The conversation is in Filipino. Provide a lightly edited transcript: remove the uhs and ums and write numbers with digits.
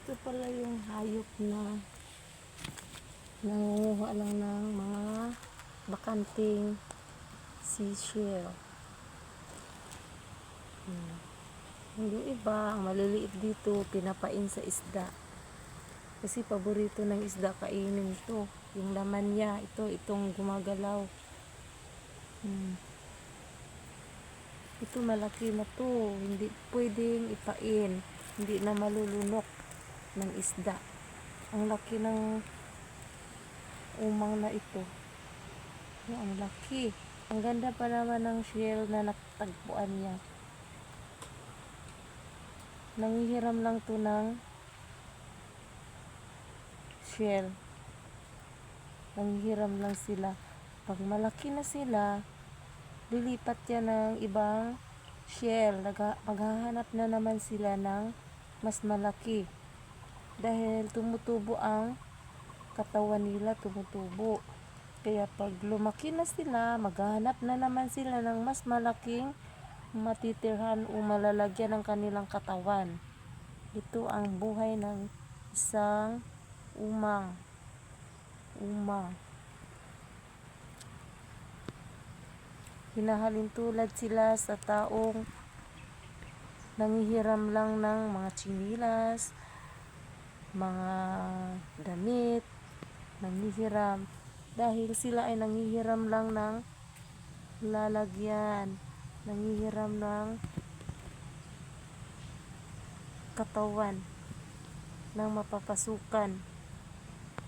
Ito pala yung hayop na nangunguha lang ng mga bakanting seashell. Yung iba, ang maliliit dito, pinapain sa isda. Kasi paborito ng isda kainin ito. Yung laman niya, itong gumagalaw. Ito malaki na to. Hindi pwedeng ipain. Hindi na malulunok ng isda. Ang laki ng umang na ito. Ang laki. Ang ganda pa naman ng shell na natagpuan niya. Nanghihiram lang to ng shell. Nanghihiram lang sila. Pag malaki na sila, lilipat yan ng ibang shell. Maghahanap na naman sila ng mas malaki. Dahil tumutubo ang katawan nila, tumutubo. Kaya pag lumaki na sila, maghahanap na naman sila ng mas malaking matitirhan o malalagyan ng kanilang katawan. Ito ang buhay ng isang umang. Hinahalintulad sila sa taong nanghihiram lang ng mga tsinilas, mga damit, nanghihiram. Dahil sila ay nanghihiram lang ng lalagyan, nanghihiram ng katawan, ng mapapasukan.